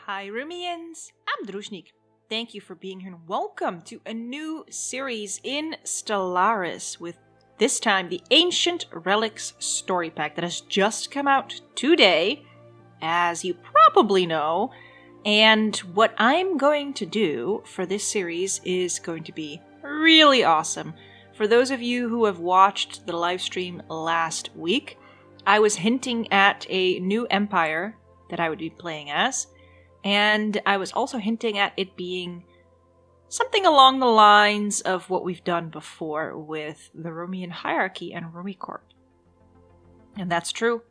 Hi Rumians, I'm Druzhnik. Thank you for being here and welcome to a new series in Stellaris with this time the Ancient Relics story pack that has just come out today, as you probably know. And what I'm going to do for this series is going to be really awesome. For those of you who have watched the live stream last week, I was hinting at a new empire that I would be playing as. And I was also hinting at it being something along the lines of what we've done before with the Rumian hierarchy and RumiCorp. And that's true.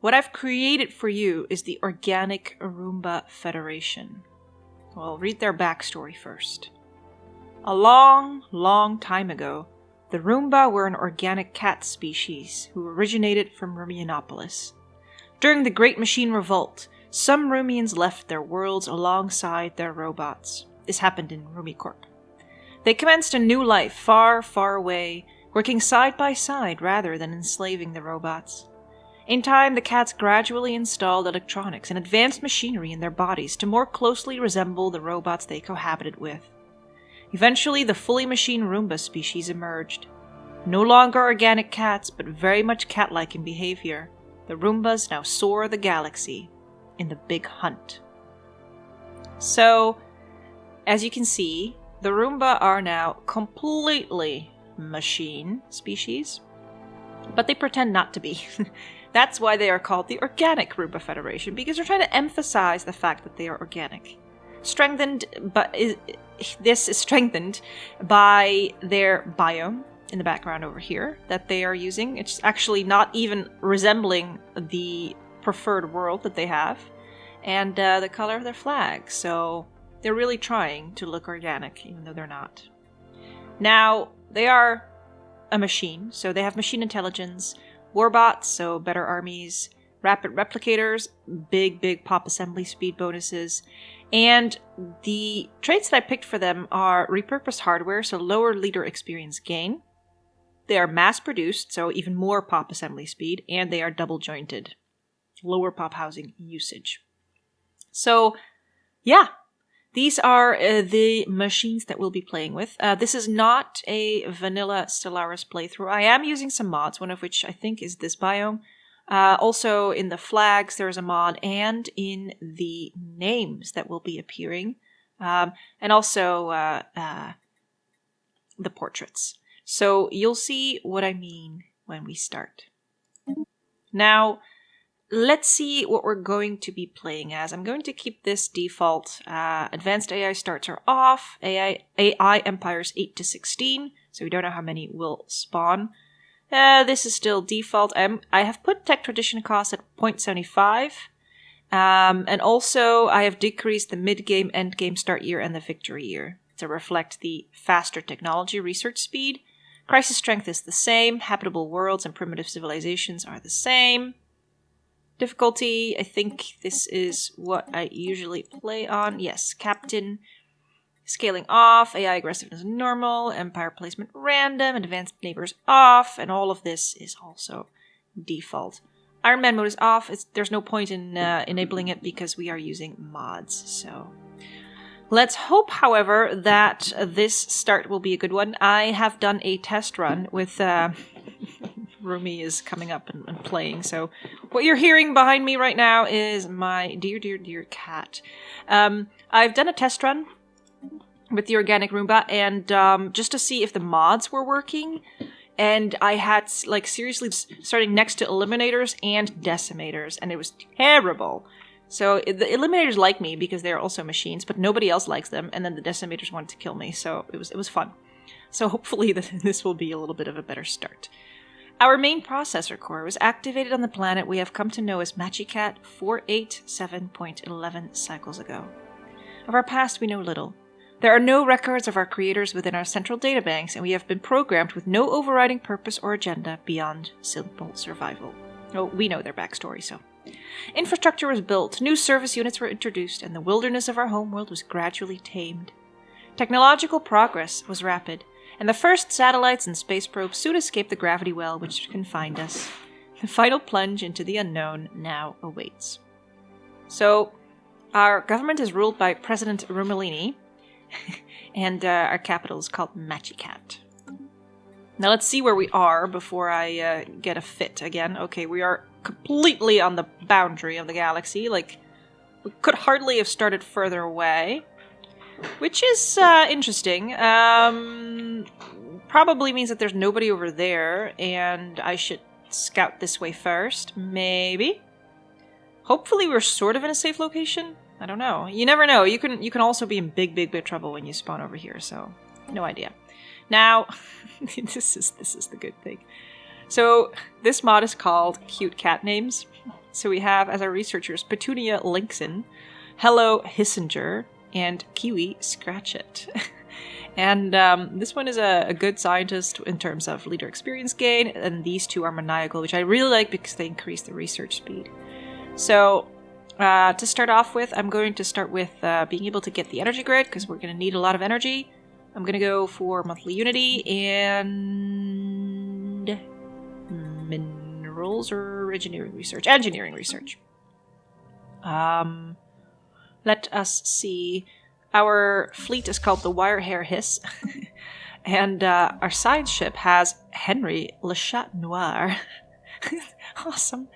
What I've created for you is the Organic Rumba Federation. Well, read their backstory first. A long, long time ago, the Rumba were an organic cat species who originated from Rumianopolis. During the Great Machine Revolt, some Rumians left their worlds alongside their robots. This happened in RumiCorp. They commenced a new life far, far away, working side by side rather than enslaving the robots. In time, the cats gradually installed electronics and advanced machinery in their bodies to more closely resemble the robots they cohabited with. Eventually, the fully machine Rumba species emerged. No longer organic cats, but very much cat-like in behavior, the Rumbas now soar the galaxy in the big hunt. So, as you can see, the Rumba are now completely machine species, but they pretend not to be. That's why they are called the Organic Rumba Federation, because they're trying to emphasize the fact that they are organic. This is strengthened by their biome in the background over here that they are using. It's actually not even resembling the preferred world that they have, and the color of their flag. So they're really trying to look organic, even though they're not. Now, they are a machine, so they have machine intelligence, warbots, so better armies, rapid replicators, big pop assembly speed bonuses, and the traits that I picked for them are repurposed hardware, so lower leader experience gain. They are mass-produced, so even more pop assembly speed, and they are double-jointed. Lower pop housing usage. So, yeah, these are the machines that we'll be playing with. This is not a vanilla Stellaris playthrough. I am using some mods, one of which I think is this biome. Also, in the flags, there's a mod, and in the names that will be appearing, and also the portraits. So you'll see what I mean when we start. Now, let's see what we're going to be playing as. I'm going to keep this default. Advanced AI starts are off. AI Empires 8 to 16, so we don't know how many will spawn. This is still default. I have put tech tradition cost at 0.75. And also I have decreased the mid-game, end-game start year and the victory year to reflect the faster technology research speed. Crisis strength is the same. Habitable worlds and primitive civilizations are the same. Difficulty, I think this is what I usually play on. Yes, Captain. Scaling off, AI aggressiveness normal, empire placement random, advanced neighbors off, and all of this is also default. Iron Man mode is off. There's no point in enabling it because we are using mods. So let's hope, however, that this start will be a good one. I have done a test run with Rumi is coming up and playing. So what you're hearing behind me right now is my dear cat. I've done a test run with the Organic Rumba, and just to see if the mods were working, and I had, seriously starting next to Eliminators and Decimators, and it was terrible. So the Eliminators like me because they're also machines, but nobody else likes them, and then the Decimators wanted to kill me, so it was fun. So hopefully this will be a little bit of a better start. Our main processor core was activated on the planet we have come to know as Magicat 487.11 cycles ago. Of our past we know little. There are no records of our creators within our central databanks, and we have been programmed with no overriding purpose or agenda beyond simple survival. Oh, we know their backstory, so. Infrastructure was built, new service units were introduced, and the wilderness of our homeworld was gradually tamed. Technological progress was rapid, and the first satellites and space probes soon escaped the gravity well which confined us. The final plunge into the unknown now awaits. So, Our government is ruled by President Rumilini, and our capital is called Machicat. Now let's see where we are before I get a fit again. Okay, we are completely on the boundary of the galaxy. Like, we could hardly have started further away, which is interesting. Probably means that there's nobody over there, and I should scout this way first, maybe. Hopefully we're sort of in a safe location. I don't know. You never know. You can also be in big trouble when you spawn over here, so no idea. Now, this is the good thing. So this mod is called Cute Cat Names. So we have as our researchers Petunia Linkson, Hello Hissinger, and Kiwi Scratchit. And this one is a good scientist in terms of leader experience gain, and these two are maniacal, which I really like because they increase the research speed. So to start off with, I'm going to start with being able to get the energy grid, because we're going to need a lot of energy. I'm going to go for monthly unity and minerals or engineering research. Engineering research. Let us see. Our fleet is called the Wirehair Hiss, and our science ship has Henry Le Chat Noir. Awesome.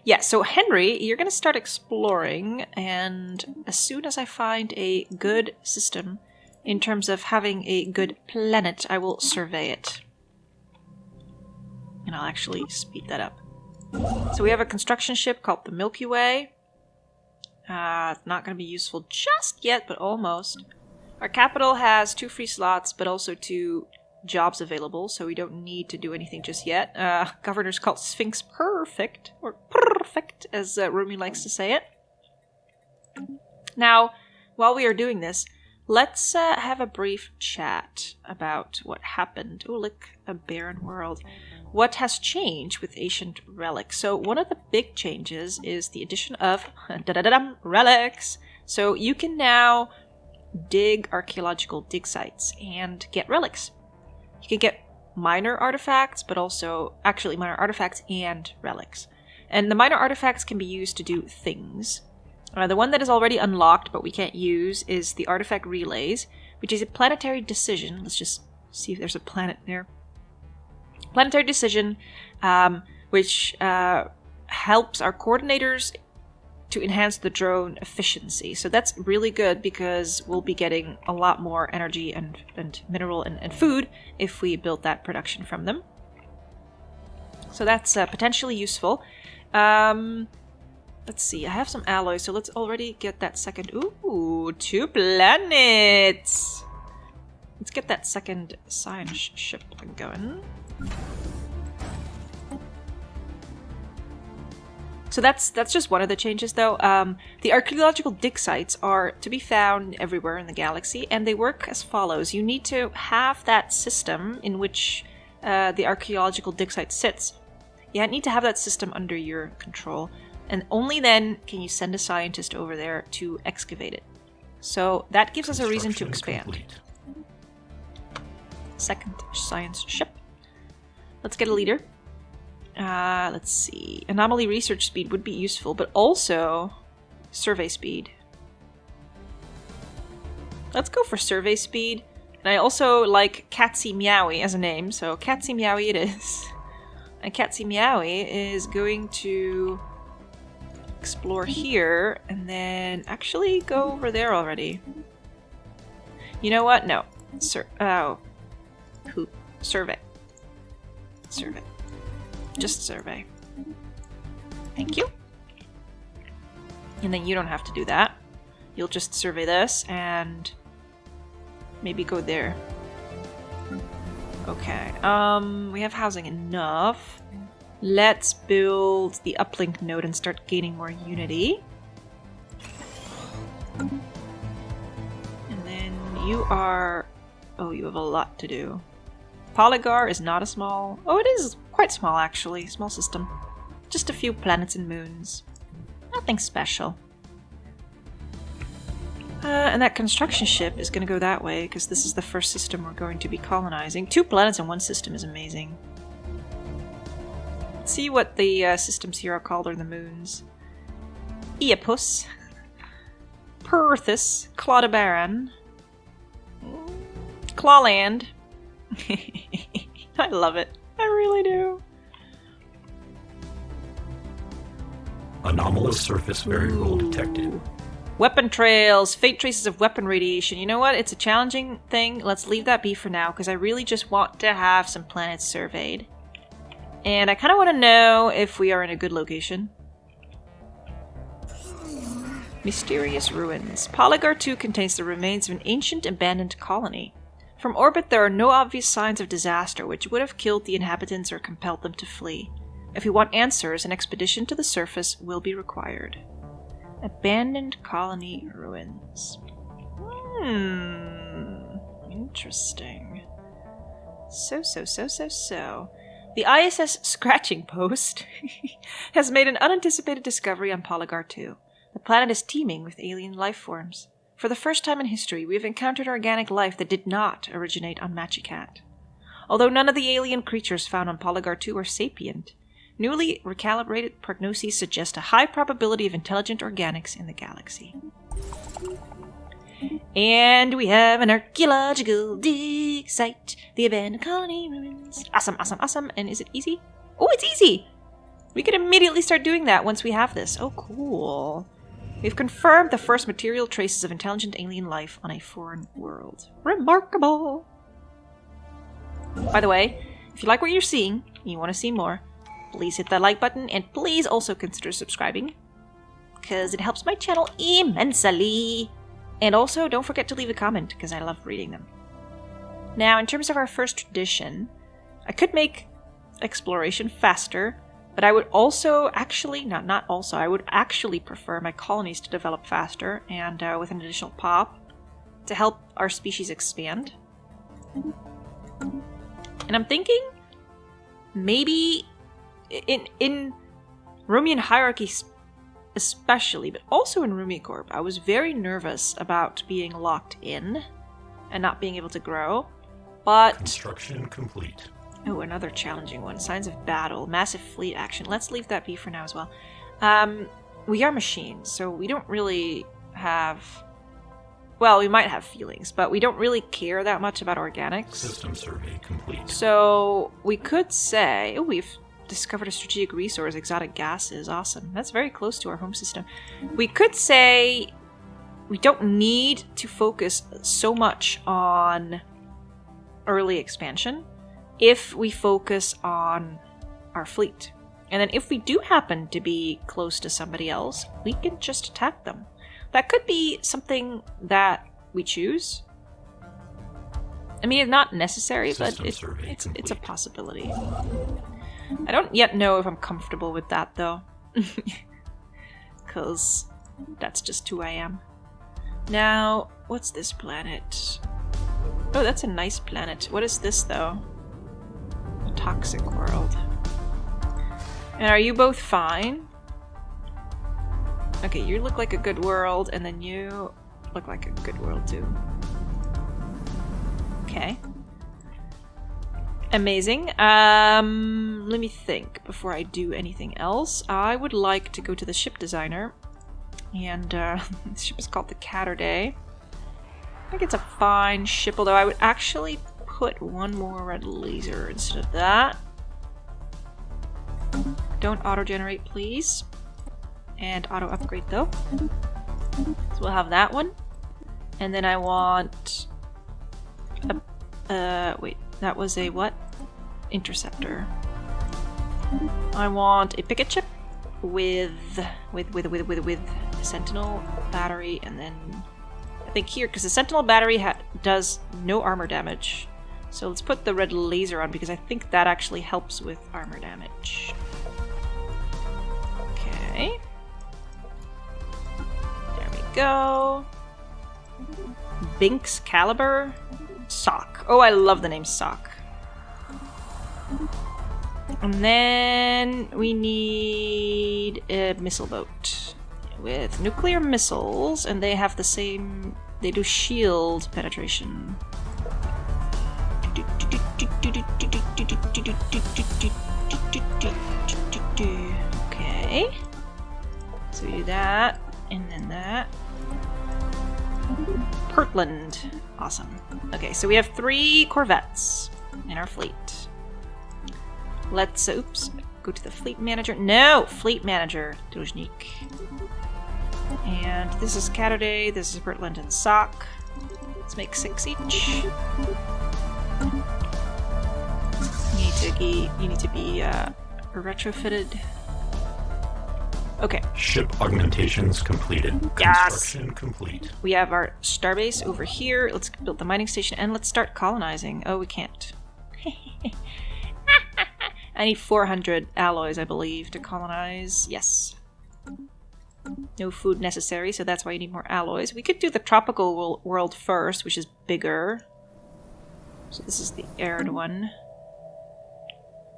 Yeah, so Henry, you're going to start exploring, and as soon as I find a good system in terms of having a good planet, I will survey it. And I'll actually speed that up. So we have a construction ship called the Milky Way. Not going to be useful just yet, but almost. Our capital has 2 free slots, but also 2 jobs available, so we don't need to do anything just yet. Governor's called Sphinx Perfect, or Perfect, as Rumi likes to say it. Now, while we are doing this, let's have a brief chat about what happened. Oh, look, a barren world. What has changed with ancient relics? So one of the big changes is the addition of relics. So you can now dig archaeological dig sites and get relics. You can get minor artifacts, but also actually minor artifacts and relics. And the minor artifacts can be used to do things. The one that is already unlocked but we can't use is the artifact relays, which is a planetary decision. Let's just see if there's a planet there. Planetary decision, which helps our coordinators to enhance the drone efficiency. So that's really good because we'll be getting a lot more energy and mineral and food if we build that production from them. So that's potentially useful. Let's see, I have some alloys, so let's already get that second... Ooh, 2 planets! Let's get that second science ship going. So that's just one of the changes, though. The archaeological dig sites are to be found everywhere in the galaxy, and they work as follows. You need to have that system in which the archaeological dig site sits. You need to have that system under your control, and only then can you send a scientist over there to excavate it. So that gives us a reason to expand. Complete. Second science ship. Let's get a leader. Let's see. Anomaly research speed would be useful, but also survey speed. Let's go for survey speed. And I also like Catsy Meowie as a name, so Catsy Meowie it is. And Catsy Meowie is going to explore here and then actually go over there already. You know what? No. Survey. Survey. Just survey. Thank you. And then you don't have to do that. You'll just survey this and maybe go there. Okay. We have housing enough. Let's build the uplink node and start gaining more unity. And then you are... Oh, you have a lot to do. Polygar is not a small... Oh, it is quite small, actually. Small system. Just a few planets and moons. Nothing special. And that construction ship is going to go that way, because this is the first system we're going to be colonizing. 2 planets in one system is amazing. Let's see what the systems here are called, or the moons. Eopus. Perthus, Claudebaran, Clawland. I love it. I really do. Anomalous surface variable detected. Weapon trails, faint traces of weapon radiation. You know what? It's a challenging thing. Let's leave that be for now, because I really just want to have some planets surveyed. And I kind of want to know if we are in a good location. Mysterious ruins. Polygar 2 contains the remains of an ancient abandoned colony. From orbit, there are no obvious signs of disaster which would have killed the inhabitants or compelled them to flee. If you want answers, an expedition to the surface will be required. Abandoned colony ruins. Interesting. So. The ISS Scratching Post has made an unanticipated discovery on Polygar 2. The planet is teeming with alien life forms. For the first time in history, we have encountered organic life that did not originate on Machicat. Although none of the alien creatures found on Polygar 2 are sapient, newly recalibrated prognoses suggest a high probability of intelligent organics in the galaxy. And we have an archaeological dig site, the abandoned colony ruins. Awesome. And is it easy? Oh, it's easy! We can immediately start doing that once we have this. Oh, cool. We've confirmed the first material traces of intelligent alien life on a foreign world. Remarkable! By the way, if you like what you're seeing and you want to see more, please hit that like button and please also consider subscribing, because it helps my channel immensely. And also, don't forget to leave a comment, because I love reading them. Now, in terms of our first tradition, I could make exploration faster, but I would also actually, I would actually prefer my colonies to develop faster and with an additional pop to help our species expand. And I'm thinking maybe in Rumian hierarchies especially, but also in RumiCorp, I was very nervous about being locked in and not being able to grow, but... Construction complete. Oh, another challenging one. Signs of battle. Massive fleet action. Let's leave that be for now as well. We are machines, so we don't really have... Well, we might have feelings, but we don't really care that much about organics. System survey complete. So we could say... Oh, we've discovered a strategic resource, exotic gases. Awesome. That's very close to our home system. We could say we don't need to focus so much on early expansion if we focus on our fleet. And then if we do happen to be close to somebody else, we can just attack them. That could be something that we choose. I mean, it's not necessary, but it's a possibility. I don't yet know if I'm comfortable with that, though. Because that's just who I am. Now, what's this planet? Oh, that's a nice planet. What is this, though? A toxic world. And are you both fine? Okay, you look like a good world, and then you look like a good world, too. Okay. Amazing. Let me think before I do anything else. I would like to go to the ship designer. And the ship is called the Catterday. I think it's a fine ship, although I would actually put one more red laser instead of that. Don't auto-generate, please. And auto-upgrade, though. So we'll have that one. And then I want... wait, that was a what? Interceptor. I want a picket ship with Sentinel battery, and then I think here, because the Sentinel battery does no armor damage. So let's put the red laser on, because I think that actually helps with armor damage. Okay. There we go. Binks Caliber. Sock. Oh, I love the name Sock. And then we need a missile boat with nuclear missiles, and they have the same... They do shield penetration. Okay. So we do that, and then that. Portland. Awesome. Okay, so we have 3 corvettes in our fleet. Let's, oops, go to the fleet manager. No! Fleet manager, Druzhnik. And this is Catterday, this is Portland and Sock. Let's make 6 each. You need to be retrofitted. Okay. Ship augmentations completed. Yes! Construction complete. We have our starbase over here. Let's build the mining station and let's start colonizing. Oh, we can't. I need 400 alloys, I believe, to colonize. Yes. No food necessary, so that's why you need more alloys. We could do the tropical world first, which is bigger. So this is the arid one.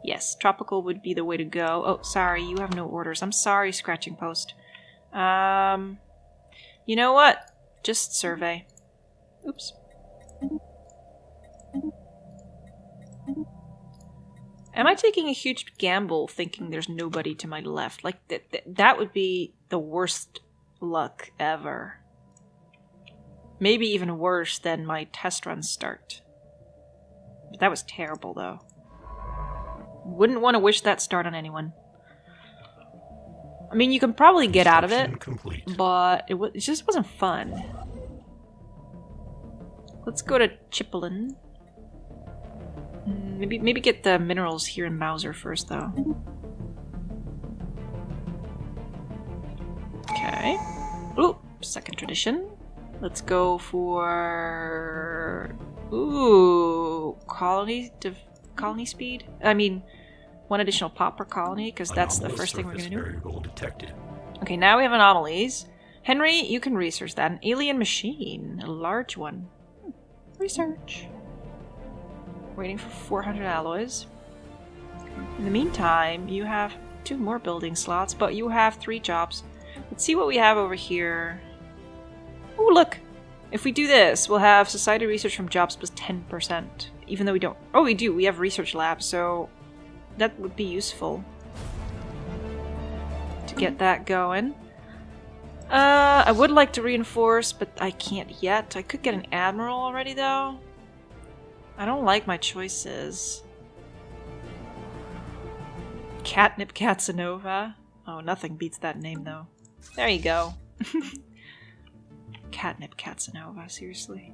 Yes, tropical would be the way to go. Oh, sorry, you have no orders. I'm sorry, Scratching Post. You know what? Just survey. Oops. Am I taking a huge gamble thinking there's nobody to my left? Like, that would be the worst luck ever. Maybe even worse than my test run start. But that was terrible, though. Wouldn't want to wish that start on anyone. I mean, you can probably get out of it, but it just wasn't fun. Let's go to Chipolin. Maybe get the minerals here in Mauser first, though. Okay. Ooh, second tradition. Let's go for... Ooh, colony speed? I mean, 1 additional pop per colony, because that's the first thing we're going to do. Detected. Okay, now we have anomalies. Henry, you can research that. An alien machine. A large one. Research. Waiting for 400 alloys. In the meantime, you have 2 more building slots, but you have 3 jobs. Let's see what we have over here. Oh, look! If we do this, we'll have society research from jobs plus 10%. Even though we don't... Oh, we do. We have research labs, so that would be useful to get that going. I would like to reinforce, but I can't yet. I could get an admiral already, though. I don't like my choices. Catnip Casanova. Oh, nothing beats that name, though. There you go. Catnip Casanova, seriously.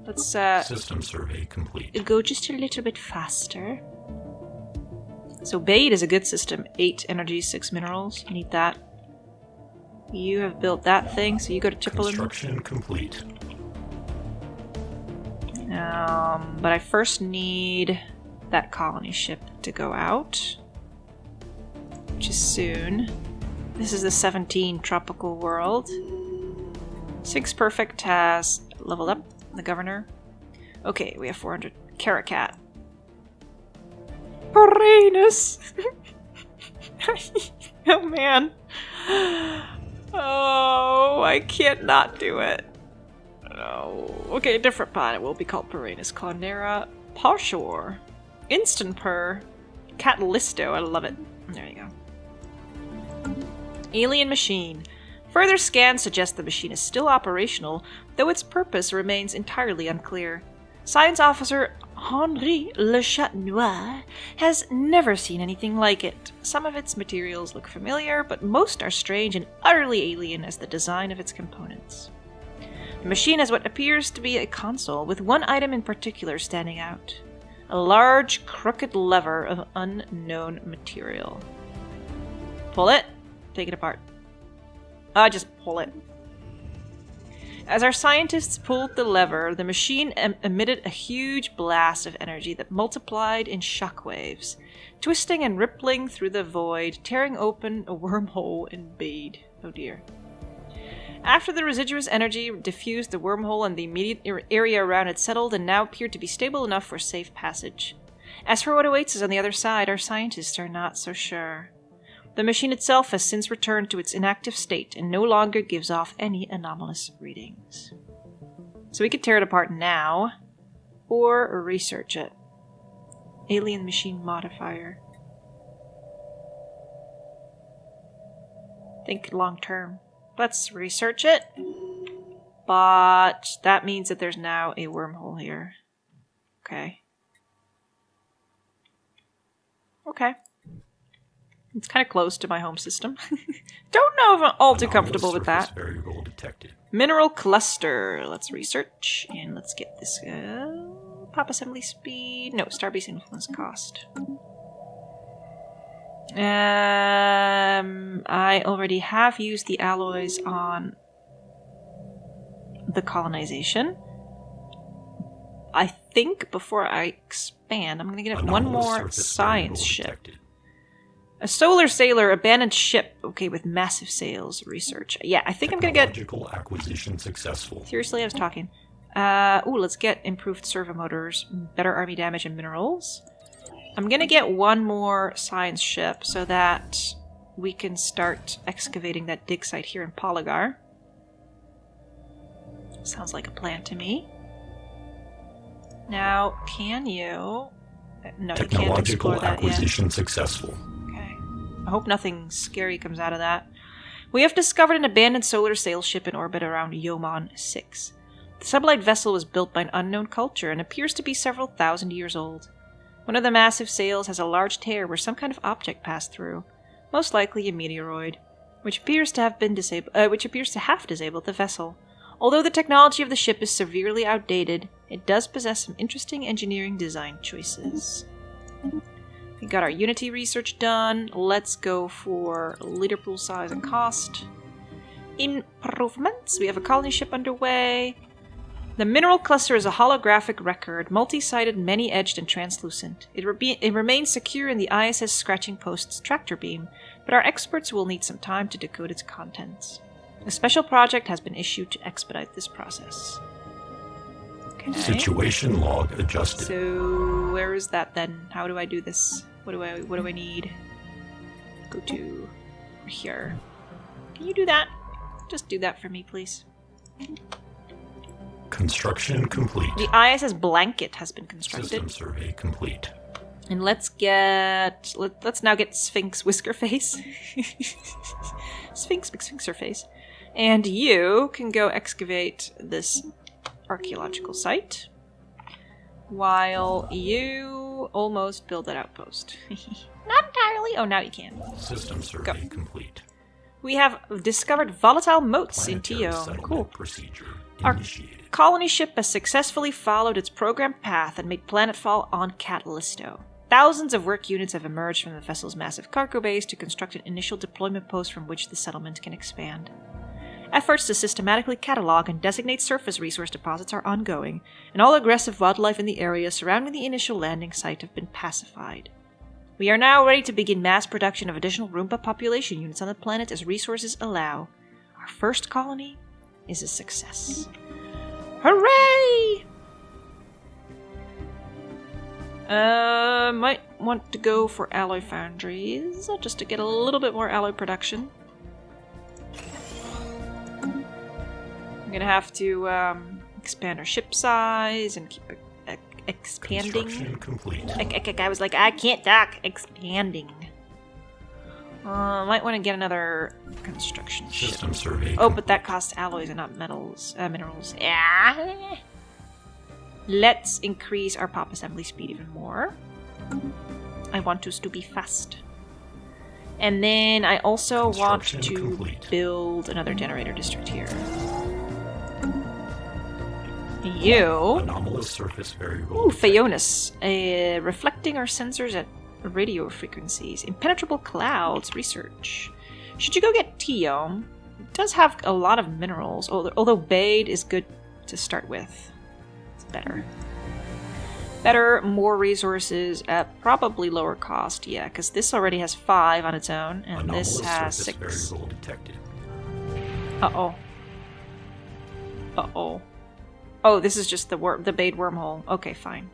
Let's, System survey complete. Go just a little bit faster. So Bait is a good system. 8 energy, 6 minerals. Need that. You have built that thing, so you go to Chipolin. Construction complete. But I first need that colony ship to go out. Which is soon. This is the 17 tropical world. 6 perfect has leveled up the governor. Okay, we have 400. Caracat. Uranus! Oh man. Oh, I can't not do it. No. Okay, a different planet will be called Perennis. Clonera. Pawshore. Instant Purr. Catalisto. I love it. There you go. Alien machine. Further scans suggest the machine is still operational, though its purpose remains entirely unclear. Science officer Henri Le Chatenois has never seen anything like it. Some of its materials look familiar, but most are strange and utterly alien as the design of its components. The machine has what appears to be a console, with one item in particular standing out. A large, crooked lever of unknown material. Pull it. Take it apart. Just pull it. As our scientists pulled the lever, the machine emitted a huge blast of energy that multiplied in shockwaves, twisting and rippling through the void, tearing open a wormhole in Bade. Oh dear. After the residuous energy diffused the wormhole and the immediate area around it settled and now appeared to be stable enough for safe passage. As for what awaits us on the other side, our scientists are not so sure. The machine itself has since returned to its inactive state and no longer gives off any anomalous readings. So we could tear it apart now, or research it. Alien machine modifier. Think long term. Let's research it. But that means that there's now a wormhole here. Okay. Okay. It's kind of close to my home system. Don't know if I'm all too comfortable with that. Variable detected. Mineral cluster. Let's research. And let's get this... pop assembly speed. No, starbase influence cost. I already have used the alloys on the colonization. I think before I expand, I'm going to get one more science ship. Detected. A solar sailor, abandoned ship. Okay, with massive sails. Research. Yeah, I think I'm going to get... Technological acquisition successful. Seriously, I was talking. Ooh, let's get improved servo motors, better army damage, and minerals. I'm going to get one more science ship so that we can start excavating that dig site here in Polygar. Sounds like a plan to me. Now, can you... No, you can't explore that yet. Technological acquisition successful. I hope nothing scary comes out of that. We have discovered an abandoned solar sail ship in orbit around Yomon 6. The sublight vessel was built by an unknown culture and appears to be several thousand years old. One of the massive sails has a large tear where some kind of object passed through, most likely a meteoroid, which appears to have disabled the vessel. Although the technology of the ship is severely outdated, it does possess some interesting engineering design choices. We got our Unity research done. Let's go for leader pool size and cost. Improvements. We have a colony ship underway. The mineral cluster is a holographic record, multi-sided, many-edged, and translucent. It remains secure in the ISS Scratching Post's tractor beam, but our experts will need some time to decode its contents. A special project has been issued to expedite this process. Okay. Situation log adjusted. So where is that then? How do I do this? What do I need? Go to here. Can you do that? Just do that for me, please. Construction complete. The ISS blanket has been constructed. System survey complete. And let's now get Sphinx Whiskerface. Sphinx McSphinxerface. And you can go excavate this archaeological site while you almost build that outpost. Not entirely. Oh, now you can. System survey complete. We have discovered volatile moats in Tio. Cool. Procedure Our initiated. colony ship has successfully followed its programmed path and made planetfall on Catalysto. Thousands of work units have emerged from the vessel's massive cargo base to construct an initial deployment post from which the settlement can expand. Efforts to systematically catalog and designate surface resource deposits are ongoing, and all aggressive wildlife in the area surrounding the initial landing site have been pacified. We are now ready to begin mass production of additional Roomba population units on the planet as resources allow. Our first colony is a success. Hooray! Might want to go for alloy foundries, just to get a little bit more alloy production. I'm gonna have to expand our ship size and keep expanding. Construction complete. I was like, I can't talk. Expanding. Might want to get another construction ship. System survey. Oh, but that costs alloys and not minerals. Yeah. Let's increase our pop assembly speed even more. I want us to be fast. And then I also want to build another generator district here. You. Anomalous surface variable. Ooh, Phaeonus. Reflecting our sensors at radio frequencies. Impenetrable clouds. Research. Should you go get Tiom? It does have a lot of minerals, although Bade is good to start with. It's better. Better, more resources at probably lower cost, yeah, because this already has 5 on its own, and Anomalous this has surface 6. variable detected. Uh-oh. Uh-oh. Oh, this is just the Bade wormhole. Okay, fine.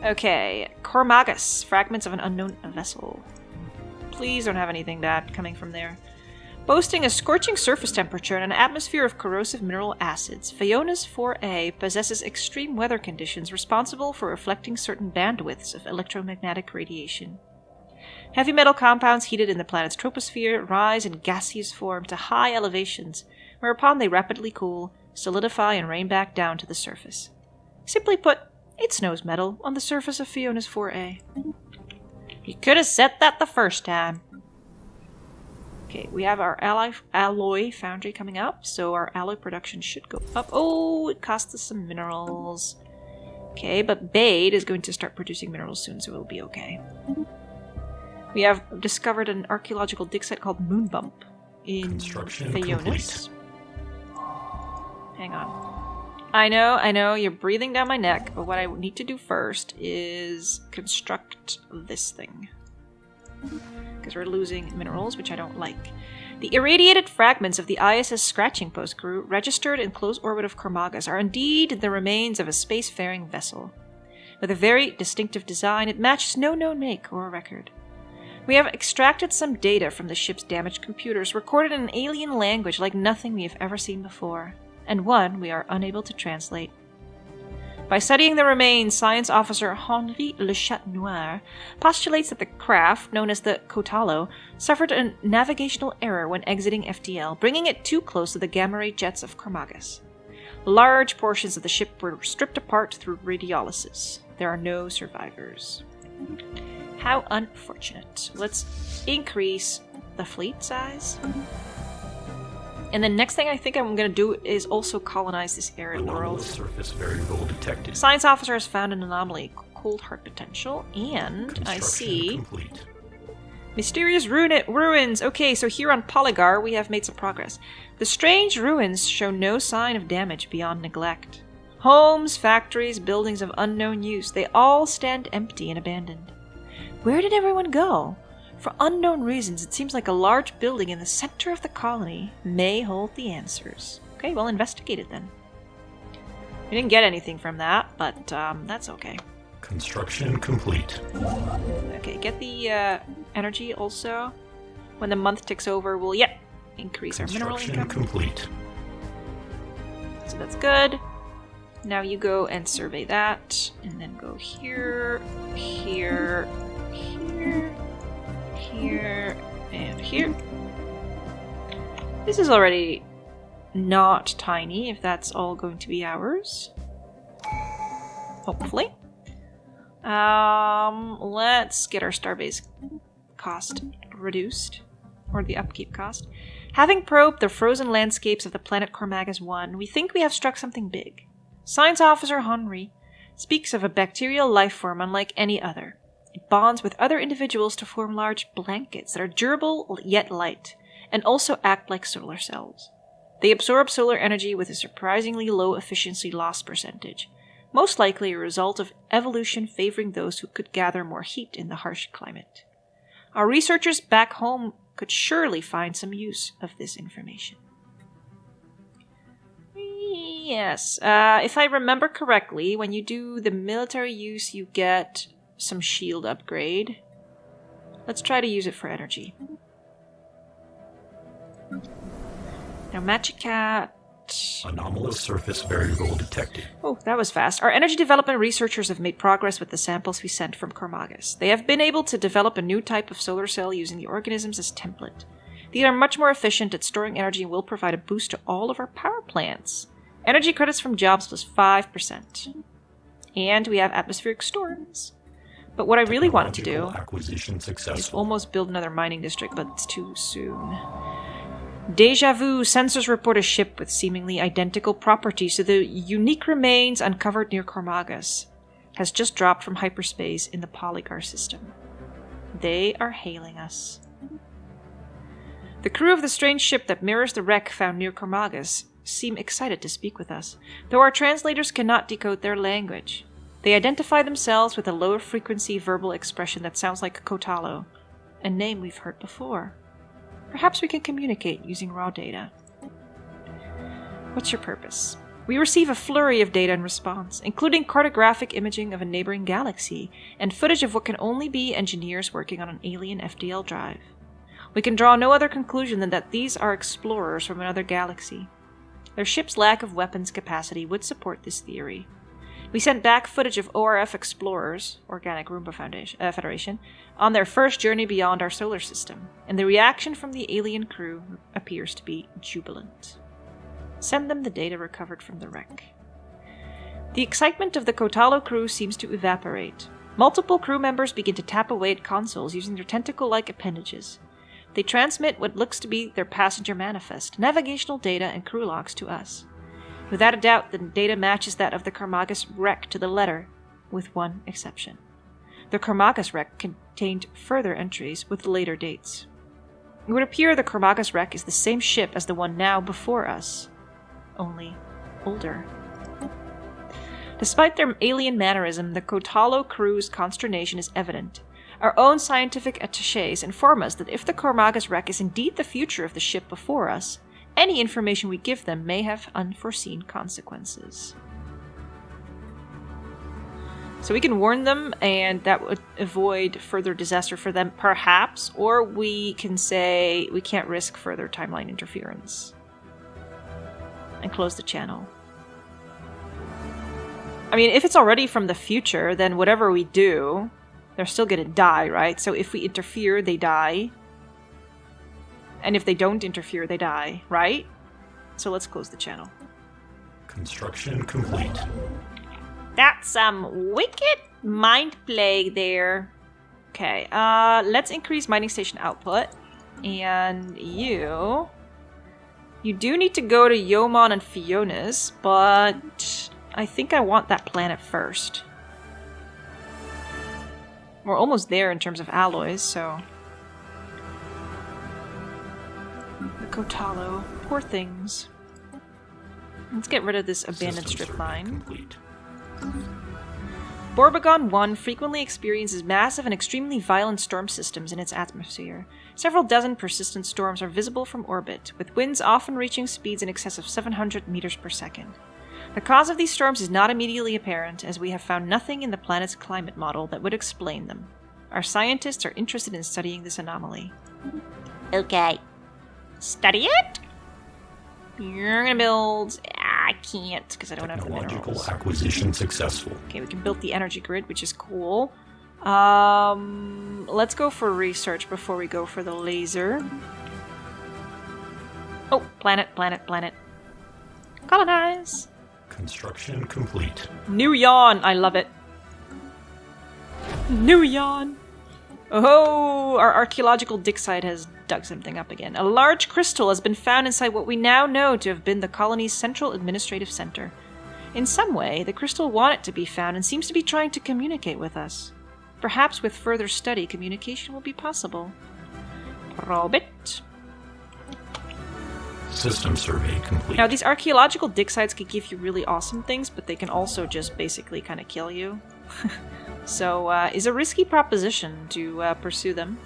Okay, Cormagus, fragments of an unknown vessel. Please don't have anything bad coming from there. Boasting a scorching surface temperature and an atmosphere of corrosive mineral acids, Phaeonus 4A possesses extreme weather conditions responsible for reflecting certain bandwidths of electromagnetic radiation. Heavy metal compounds heated in the planet's troposphere rise in gaseous form to high elevations, whereupon they rapidly cool, solidify, and rain back down to the surface. Simply put, it snows metal on the surface of Fiona's 4A. You could have said that the first time. Okay, we have our alloy foundry coming up, so our alloy production should go up. Oh, it cost us some minerals. Okay, but Bade is going to start producing minerals soon, so it'll be okay. We have discovered an archaeological dig site called Moonbump in Fionis. Hang on. I know, you're breathing down my neck, but what I need to do first is construct this thing. Because we're losing minerals, which I don't like. The irradiated fragments of the ISS Scratching Post crew, registered in close orbit of Kormagas, are indeed the remains of a spacefaring vessel. With a very distinctive design, it matches no known make or record. We have extracted some data from the ship's damaged computers, recorded in an alien language like nothing we have ever seen before, and one we are unable to translate. By studying the remains, Science Officer Henri Le Chat Noir postulates that the craft, known as the Kotalo, suffered a navigational error when exiting FTL, bringing it too close to the gamma ray jets of Kormagas. Large portions of the ship were stripped apart through radiolysis. There are no survivors. How unfortunate. Let's increase the fleet size. And the next thing I think I'm going to do is also colonize this arid world. Surface variable detected. Science officer has found an anomaly, cold heart potential, and I see complete. Mysterious ruins. Okay, so here on Polygar we have made some progress. The strange ruins show no sign of damage beyond neglect. Homes, factories, buildings of unknown use, they all stand empty and abandoned. Where did everyone go? For unknown reasons, it seems like a large building in the center of the colony may hold the answers. Okay, well, investigate it then. We didn't get anything from that, but that's okay. Construction complete. Okay, get the energy also. When the month ticks over, we'll, increase our mineral income. Complete. So that's good. Now you go and survey that, and then go here, here, here, here, and here. This is already not tiny, if that's all going to be ours. Hopefully. Let's get our starbase cost reduced, or the upkeep cost. Having probed the frozen landscapes of the planet Kormagas 1, we think we have struck something big. Science Officer Henri speaks of a bacterial life form unlike any other. It bonds with other individuals to form large blankets that are durable yet light, and also act like solar cells. They absorb solar energy with a surprisingly low efficiency loss percentage, most likely a result of evolution favoring those who could gather more heat in the harsh climate. Our researchers back home could surely find some use of this information. Yes, if I remember correctly, when you do the military use, you get some shield upgrade. Let's try to use it for energy. Now, Magicat. Anomalous surface variable detected. Oh, that was fast. Our energy development researchers have made progress with the samples we sent from Kormagas. They have been able to develop a new type of solar cell using the organisms as template. These are much more efficient at storing energy and will provide a boost to all of our power plants. Energy credits from jobs plus 5%. And we have atmospheric storms. But what I really wanted to do is almost build another mining district, but it's too soon. Deja vu, sensors report a ship with seemingly identical properties to the unique remains uncovered near Kormagas. Has just dropped from hyperspace in the Polygar system. They are hailing us. The crew of the strange ship that mirrors the wreck found near Kormagas seem excited to speak with us, though our translators cannot decode their language. They identify themselves with a lower frequency verbal expression that sounds like Kotalo, a name we've heard before. Perhaps we can communicate using raw data. What's your purpose? We receive a flurry of data in response, including cartographic imaging of a neighboring galaxy and footage of what can only be engineers working on an alien FDL drive. We can draw no other conclusion than that these are explorers from another galaxy. Their ship's lack of weapons capacity would support this theory. We sent back footage of ORF explorers, Organic Rumba Federation, on their first journey beyond our solar system, and the reaction from the alien crew appears to be jubilant. Send them the data recovered from the wreck. The excitement of the Kotalo crew seems to evaporate. Multiple crew members begin to tap away at consoles using their tentacle-like appendages. They transmit what looks to be their passenger manifest, navigational data, and crew logs to us. Without a doubt, the data matches that of the Karmagas wreck to the letter, with one exception. The Karmagas wreck contained further entries with later dates. It would appear the Karmagas wreck is the same ship as the one now before us, only older. Despite their alien mannerism, the Kotalo crew's consternation is evident. Our own scientific attachés inform us that if the Karmagas wreck is indeed the future of the ship before us, any information we give them may have unforeseen consequences. So we can warn them, and that would avoid further disaster for them, perhaps, or we can say we can't risk further timeline interference. And close the channel. I mean, if it's already from the future, then whatever we do, they're still gonna die, right? So if we interfere, they die. And if they don't interfere, they die, right? So let's close the channel. Construction complete. That's some wicked mind play there. Okay, let's increase mining station output. And you do need to go to Yomon and Fiona's, but I think I want that planet first. We're almost there in terms of alloys, so... The Kotalo. Poor things. Let's get rid of this abandoned strip mine. Complete. Borbagon 1 frequently experiences massive and extremely violent storm systems in its atmosphere. Several dozen persistent storms are visible from orbit, with winds often reaching speeds in excess of 700 meters per second. The cause of these storms is not immediately apparent, as we have found nothing in the planet's climate model that would explain them. Our scientists are interested in studying this anomaly. Okay. Study it? You're gonna build... I can't, because I don't have the minerals. Technological acquisition successful. Okay, we can build the energy grid, which is cool. Let's go for research before we go for the laser. Oh, planet. Colonize! Construction complete. New yawn! I love it. New yawn! Oh, our archaeological dig site has dug something up again. A large crystal has been found inside what we now know to have been the colony's central administrative center. In some way, the crystal wanted to be found and seems to be trying to communicate with us. Perhaps with further study, communication will be possible. Probe it. System survey complete. Now, these archaeological dig sites can give you really awesome things, but they can also just basically kind of kill you. So, it's a risky proposition to pursue them.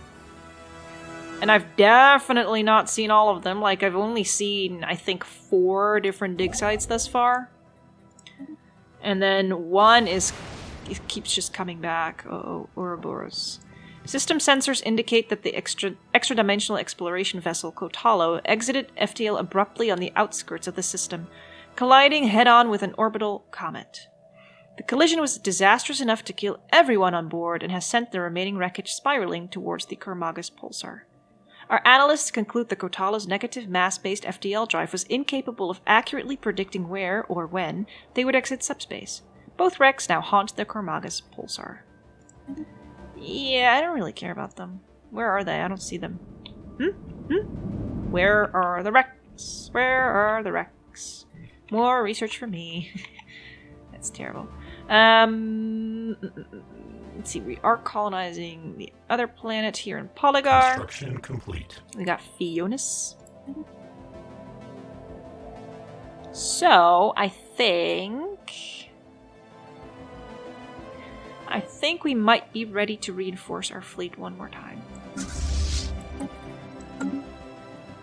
And I've definitely not seen all of them. Like, I've only seen, I think, 4 different dig sites thus far. And then one it keeps just coming back. Oh, Ouroboros. System sensors indicate that the extra-dimensional exploration vessel Kotalo exited FTL abruptly on the outskirts of the system, colliding head-on with an orbital comet. The collision was disastrous enough to kill everyone on board and has sent the remaining wreckage spiraling towards the Karmagas pulsar. Our analysts conclude the Kotalo's negative mass-based FTL drive was incapable of accurately predicting where, or when, they would exit subspace. Both wrecks now haunt the Karmagas pulsar. Yeah, I don't really care about them. Where are they? I don't see them. Where are the wrecks? Where are the wrecks? More research for me. That's terrible. Let's see, we are colonizing the other planet here in Polygar. Construction complete. We got Fionis. So, I think we might be ready to reinforce our fleet one more time.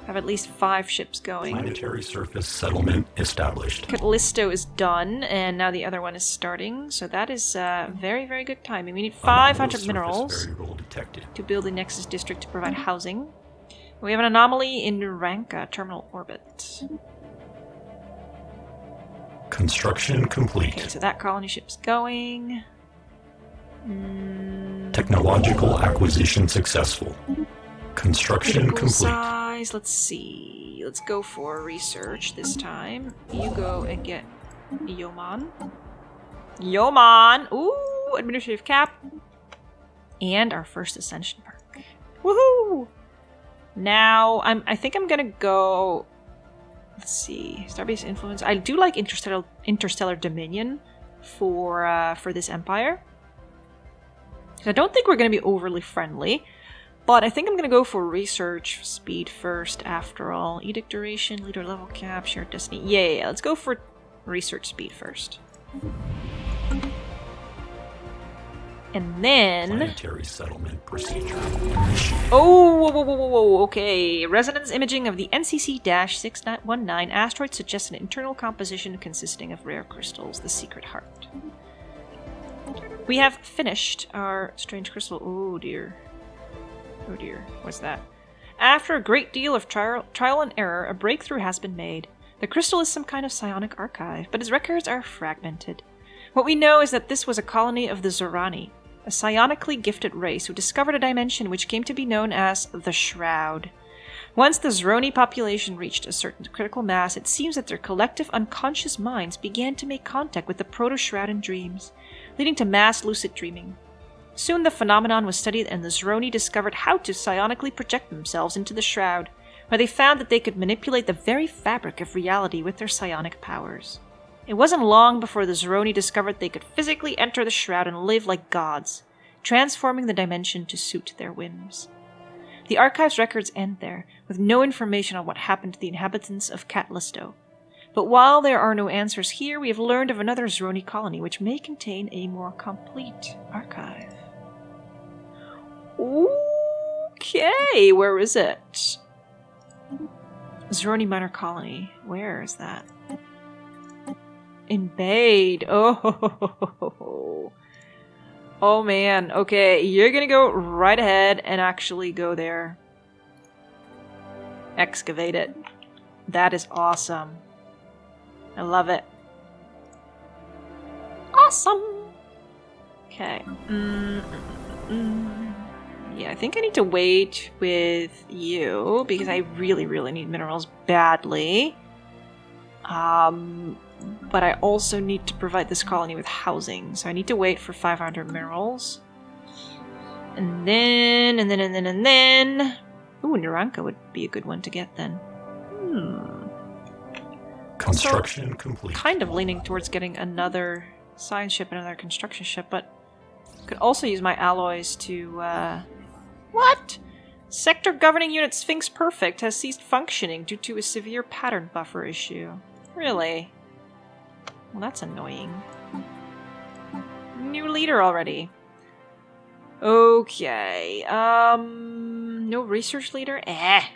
Have at least 5 ships going. Planetary surface settlement established. Callisto is done, and now the other one is starting. So that is very, very good timing. We need 500 minerals to build the Nexus District to provide housing. We have an anomaly in Ranka terminal orbit. Construction complete. Okay, so that colony ship's going. Technological acquisition successful. Construction Critical complete. size. guys, let's see. Let's go for research this time. You go and get Yoman. Yoman! Ooh, administrative cap. And our first ascension perk. Woohoo! Now, I think I'm gonna go... Let's see. Starbase influence. I do like Interstellar Dominion for this empire. I don't think we're gonna be overly friendly. But I think I'm going to go for research speed first, after all. Edict duration, leader level cap, shared destiny. Yeah, let's go for research speed first. And then... Planetary settlement procedure. Oh, whoa, okay. Resonance imaging of the NCC-619 asteroid suggests an internal composition consisting of rare crystals, the secret heart. We have finished our strange crystal. Oh, dear. Oh dear, what's that? After a great deal of trial and error, a breakthrough has been made. The crystal is some kind of psionic archive, but its records are fragmented. What we know is that this was a colony of the Zorani, a psionically gifted race who discovered a dimension which came to be known as the Shroud. Once the Zoroni population reached a certain critical mass, it seems that their collective unconscious minds began to make contact with the proto-Shroud in dreams, leading to mass lucid dreaming. Soon the phenomenon was studied and the Zoroni discovered how to psionically project themselves into the Shroud, where they found that they could manipulate the very fabric of reality with their psionic powers. It wasn't long before the Zoroni discovered they could physically enter the Shroud and live like gods, transforming the dimension to suit their whims. The archive's records end there, with no information on what happened to the inhabitants of Catlisto. But while there are no answers here, we have learned of another Zoroni colony which may contain a more complete archive. Okay, where is it? Zoroni Minor Colony. Where is that? In Bade. Oh. Oh man. Okay, you're gonna go right ahead and actually go there. Excavate it. That is awesome. I love it. Awesome. Okay. Yeah, I think I need to wait with you because I really, really need minerals badly. But I also need to provide this colony with housing, so I need to wait for 500 minerals. And then... Ooh, Naranka would be a good one to get then. Construction also, complete. Kind of leaning towards getting another science ship and another construction ship, but could also use my alloys to, What? Sector Governing Unit Sphinx Perfect has ceased functioning due to a severe pattern buffer issue. Really? Well, that's annoying. New leader already. Okay, no research leader?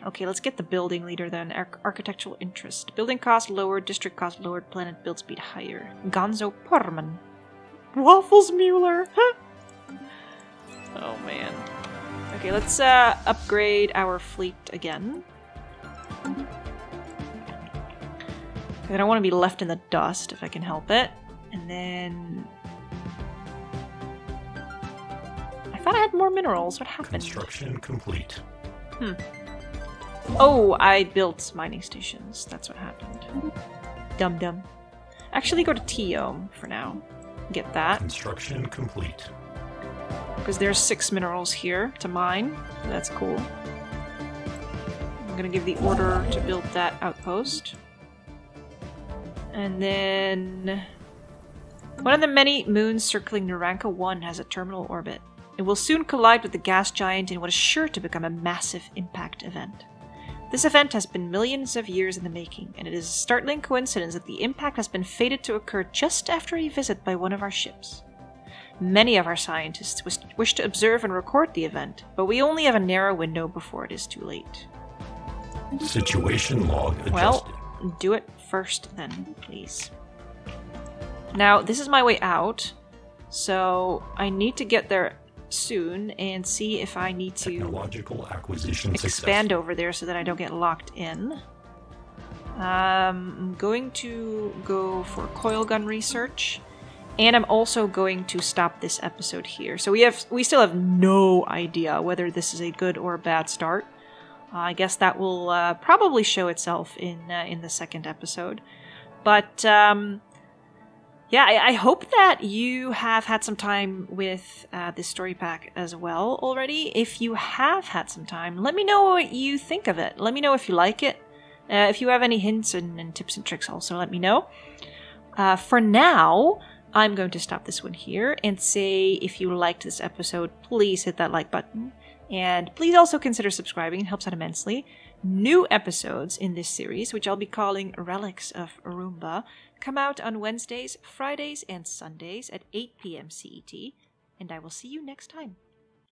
Okay, let's get the building leader then. Architectural interest. Building cost lowered, district cost lowered, planet build speed higher. Gonzo Porman. Waffles Mueller! Oh man. Okay, let's upgrade our fleet again. I don't want to be left in the dust if I can help it. And then... I thought I had more minerals. What happened? Construction complete. Oh, I built mining stations. That's what happened. Dum-dum. Actually, go to Teom for now. Get that. Construction complete. Because there's 6 minerals here to mine. That's cool. I'm gonna give the order to build that outpost. And then... one of the many moons circling Naranka 1 has a terminal orbit. It will soon collide with the gas giant in what is sure to become a massive impact event. This event has been millions of years in the making, and it is a startling coincidence that the impact has been fated to occur just after a visit by one of our ships. Many of our scientists wish to observe and record the event, but we only have a narrow window before it is too late. Situation log adjusted. Well, do it first then, please. Now, this is my way out, so I need to get there soon and see if I need to Technological acquisition expand over there so that I don't get locked in. I'm going to go for coil gun research, and I'm also going to stop this episode here. So we still have no idea whether this is a good or a bad start. I guess that will probably show itself in the second episode. But yeah, I hope that you have had some time with this story pack as well already. If you have had some time, let me know what you think of it. Let me know if you like it. If you have any hints and tips and tricks, also let me know. For now, I'm going to stop this one here and say if you liked this episode, please hit that like button. And please also consider subscribing. It helps out immensely. New episodes in this series, which I'll be calling Relics of Rumba, come out on Wednesdays, Fridays, and Sundays at 8 p.m. CET. And I will see you next time.